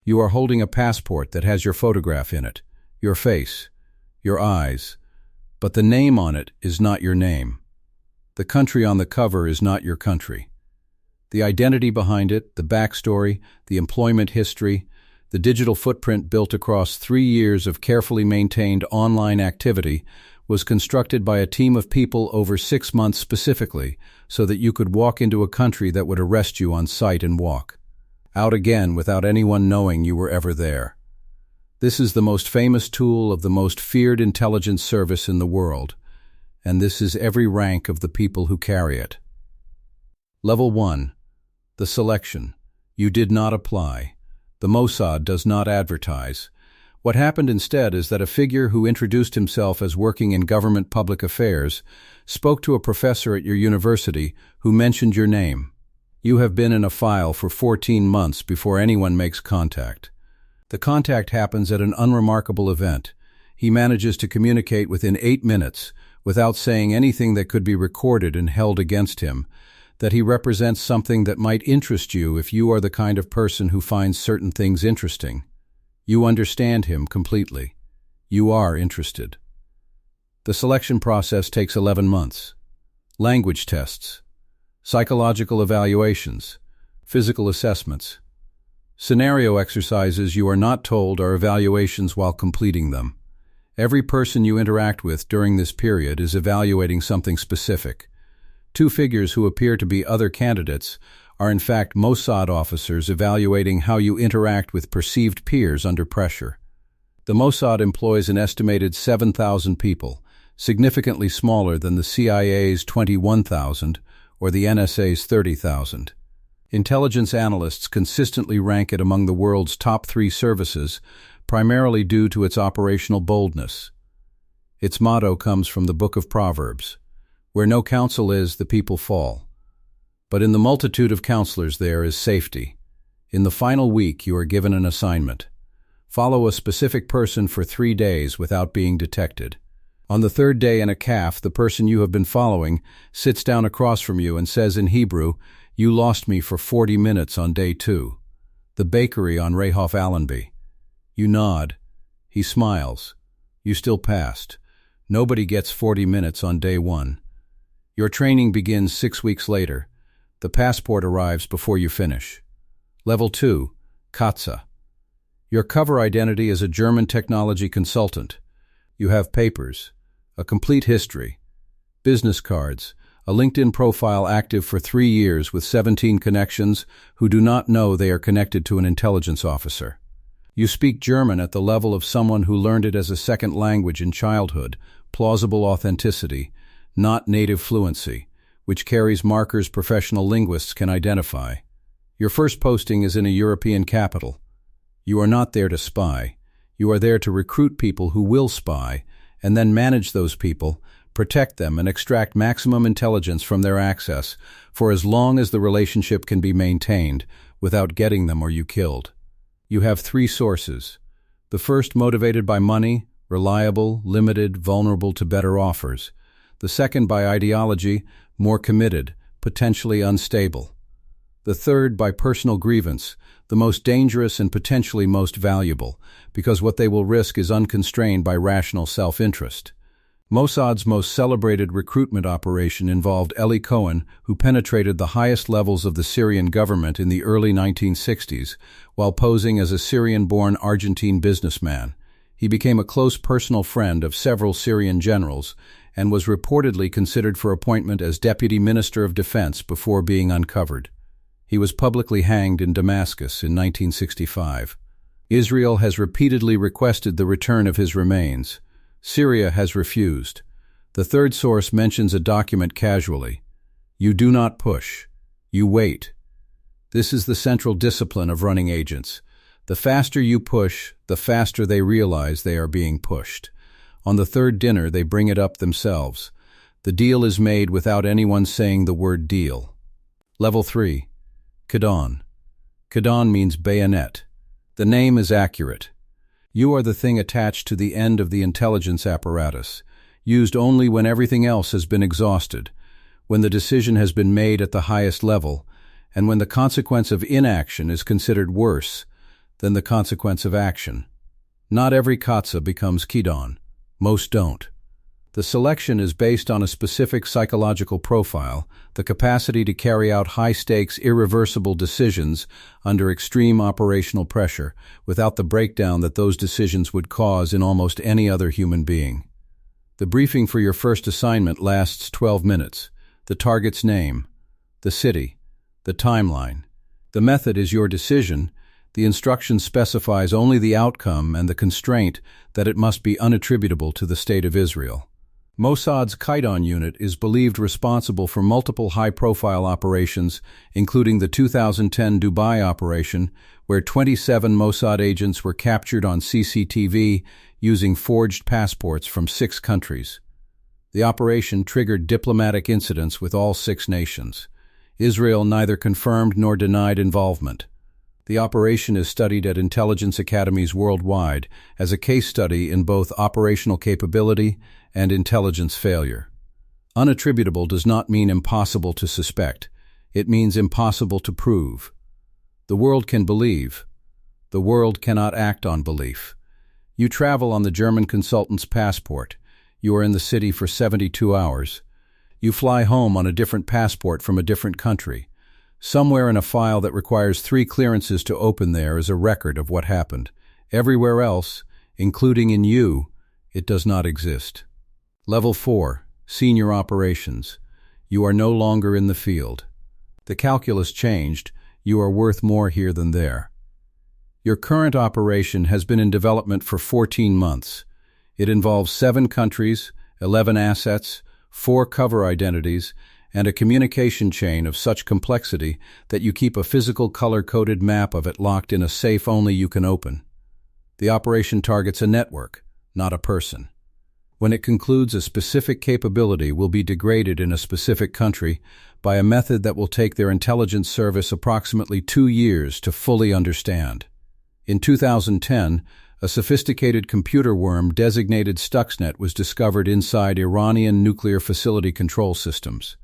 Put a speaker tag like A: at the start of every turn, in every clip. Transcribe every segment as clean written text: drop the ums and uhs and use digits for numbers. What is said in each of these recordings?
A: You are holding a passport that has your photograph in it, your face, your eyes, but the name on it is not your name. The country on the cover is not your country. The identity behind it, the backstory, the employment history, the digital footprint built across 3 years of carefully maintained online activity was constructed by a team of people over 6 months specifically so that you could walk into a country that would arrest you on sight and walk out again without anyone knowing you were ever there. This is the most famous tool of the most feared intelligence service in the world, and this is every rank of the people who carry it. Level 1. The selection. You did not apply. The Mossad does not advertise. What happened instead is that a figure who introduced himself as working in government public affairs spoke to a professor at your university who mentioned your name. You have been in a file for 14 months before anyone makes contact. The contact happens at an unremarkable event. He manages to communicate within 8 minutes without saying anything that could be recorded and held against him, that he represents something that might interest you if you are the kind of person who finds certain things interesting. You understand him completely. You are interested. The selection process takes 11 months. Language tests, psychological evaluations, physical assessments. Scenario exercises you are not told are evaluations while completing them. Every person you interact with during this period is evaluating something specific. 2 figures who appear to be other candidates are in fact Mossad officers evaluating how you interact with perceived peers under pressure. The Mossad employs an estimated 7,000 people, significantly smaller than the CIA's 21,000 or the NSA's 30,000. Intelligence analysts consistently rank it among the world's top 3 services, primarily due to its operational boldness. Its motto comes from the Book of Proverbs: "Where no counsel is, the people fall. But in the multitude of counselors there is safety." In the final week, you are given an assignment. Follow a specific person for 3 days without being detected. On the 3rd day in a calf, the person you have been following sits down across from you and says in Hebrew, "You lost me for 40 minutes on day 2. The bakery on Rehoff Allenby." You nod. He smiles. You still passed. Nobody gets 40 minutes on day 1. Your training begins 6 weeks later. The passport arrives before you finish. Level 2. Katsa. Your cover identity is a German technology consultant. You have papers, a complete history, business cards, a LinkedIn profile active for 3 years with 17 connections who do not know they are connected to an intelligence officer. You speak German at the level of someone who learned it as a second language in childhood, plausible authenticity, not native fluency, which carries markers professional linguists can identify. Your first posting is in a European capital. You are not there to spy. You are there to recruit people who will spy, and then manage those people, protect them, and extract maximum intelligence from their access for as long as the relationship can be maintained without getting them or you killed. You have 3 sources. The first motivated by money, reliable, limited, vulnerable to better offers. The second by ideology, more committed, potentially unstable. The third by personal grievance, the most dangerous and potentially most valuable, because what they will risk is unconstrained by rational self-interest. Mossad's most celebrated recruitment operation involved Eli Cohen, who penetrated the highest levels of the Syrian government in the early 1960s, while posing as a Syrian-born Argentine businessman. He became a close personal friend of several Syrian generals and was reportedly considered for appointment as Deputy Minister of Defense before being uncovered. He was publicly hanged in Damascus in 1965. Israel has repeatedly requested the return of his remains. Syria has refused. The third source mentions a document casually. You do not push. You wait. This is the central discipline of running agents. The faster you push, the faster they realize they are being pushed. On the 3rd dinner, they bring it up themselves. The deal is made without anyone saying the word deal. Level 3. Kidon. Kidon means bayonet. The name is accurate. You are the thing attached to the end of the intelligence apparatus, used only when everything else has been exhausted, when the decision has been made at the highest level, and when the consequence of inaction is considered worse than the consequence of action. Not every Katsa becomes Kidon. Most don't. The selection is based on a specific psychological profile, the capacity to carry out high-stakes, irreversible decisions under extreme operational pressure, without the breakdown that those decisions would cause in almost any other human being. The briefing for your first assignment lasts 12 minutes. The target's name, the city, the timeline. The method is your decision. The instruction specifies only the outcome and the constraint that it must be unattributable to the State of Israel. Mossad's Kidon unit is believed responsible for multiple high-profile operations, including the 2010 Dubai operation, where 27 Mossad agents were captured on CCTV using forged passports from 6 countries. The operation triggered diplomatic incidents with all 6 nations. Israel neither confirmed nor denied involvement. The operation is studied at intelligence academies worldwide as a case study in both operational capability and intelligence failure. Unattributable does not mean impossible to suspect. It means impossible to prove. The world can believe. The world cannot act on belief. You travel on the German consultant's passport. You are in the city for 72 hours. You fly home on a different passport from a different country. Somewhere in a file that requires 3 clearances to open there is a record of what happened. Everywhere else, including in you, it does not exist. Level 4, Senior Operations. You are no longer in the field. The calculus changed. You are worth more here than there. Your current operation has been in development for 14 months. It involves 7 countries, 11 assets, 4 cover identities, and a communication chain of such complexity that you keep a physical color-coded map of it locked in a safe only you can open. The operation targets a network, not a person. When it concludes, a specific capability will be degraded in a specific country by a method that will take their intelligence service approximately 2 years to fully understand. In 2010, a sophisticated computer worm designated Stuxnet was discovered inside Iranian nuclear facility control systems.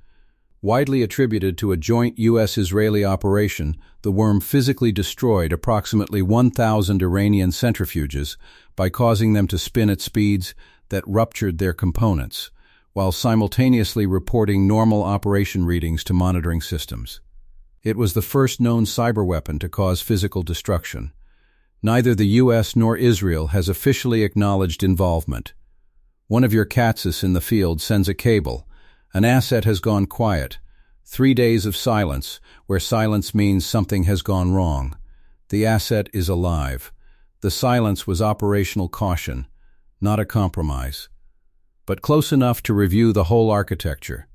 A: Widely attributed to a joint U.S.-Israeli operation, the worm physically destroyed approximately 1,000 Iranian centrifuges by causing them to spin at speeds that ruptured their components, while simultaneously reporting normal operation readings to monitoring systems. It was the first known cyberweapon to cause physical destruction. Neither the U.S. nor Israel has officially acknowledged involvement. One of your Katsas in the field sends a cable. An asset has gone quiet. 3 days of silence, where silence means something has gone wrong. The asset is alive. The silence was operational caution, not a compromise, but close enough to review the whole architecture.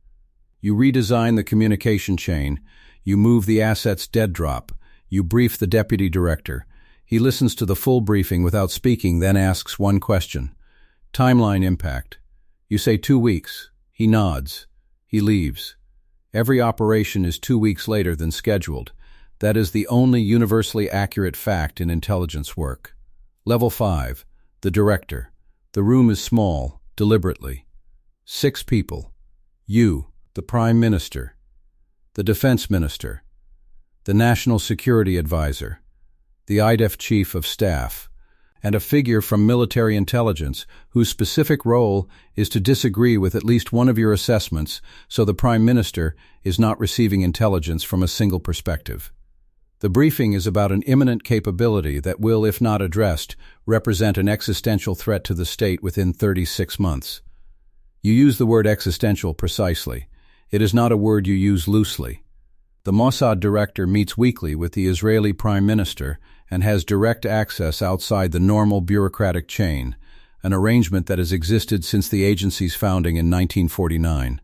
A: You redesign the communication chain. You move the asset's dead drop. You brief the deputy director. He listens to the full briefing without speaking, then asks one question. Timeline impact. You say 2 weeks. He nods. He leaves. Every operation is 2 weeks later than scheduled. That is the only universally accurate fact in intelligence work. Level 5. The director. The room is small, deliberately. 6 people. You, the Prime Minister, the Defense Minister, the National Security Advisor, the IDEF Chief of Staff, and a figure from military intelligence whose specific role is to disagree with at least one of your assessments so the Prime Minister is not receiving intelligence from a single perspective. The briefing is about an imminent capability that will, if not addressed, represent an existential threat to the state within 36 months. You use the word existential precisely. It is not a word you use loosely. The Mossad director meets weekly with the Israeli Prime Minister and has direct access outside the normal bureaucratic chain, an arrangement that has existed since the agency's founding in 1949.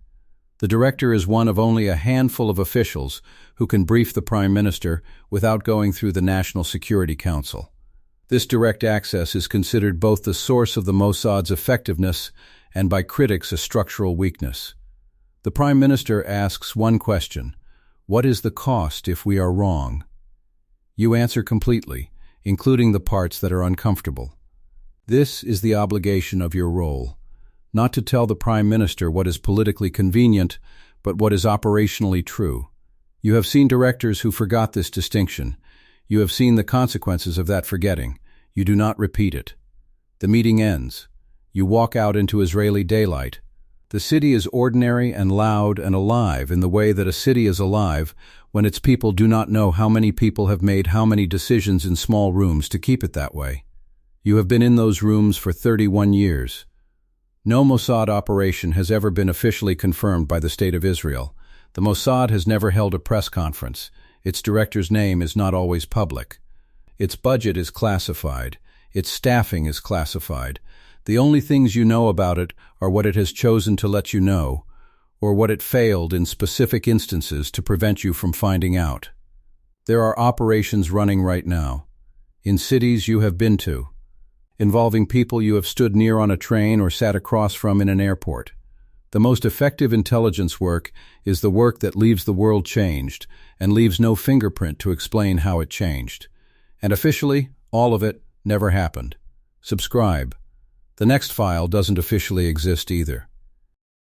A: The director is one of only a handful of officials who can brief the Prime Minister without going through the National Security Council. This direct access is considered both the source of the Mossad's effectiveness and by critics a structural weakness. The Prime Minister asks one question: what is the cost if we are wrong? You answer completely, including the parts that are uncomfortable. This is the obligation of your role. Not to tell the Prime Minister what is politically convenient, but what is operationally true. You have seen directors who forgot this distinction. You have seen the consequences of that forgetting. You do not repeat it. The meeting ends. You walk out into Israeli daylight. The city is ordinary and loud and alive in the way that a city is alive when its people do not know how many people have made how many decisions in small rooms to keep it that way. You have been in those rooms for 31 years. No Mossad operation has ever been officially confirmed by the State of Israel. The Mossad has never held a press conference. Its director's name is not always public. Its budget is classified. Its staffing is classified. The only things you know about it are what it has chosen to let you know, or what it failed in specific instances to prevent you from finding out. There are operations running right now, in cities you have been to, involving people you have stood near on a train or sat across from in an airport. The most effective intelligence work is the work that leaves the world changed and leaves no fingerprint to explain how it changed. And officially, all of it never happened. Subscribe. The next file doesn't officially exist either.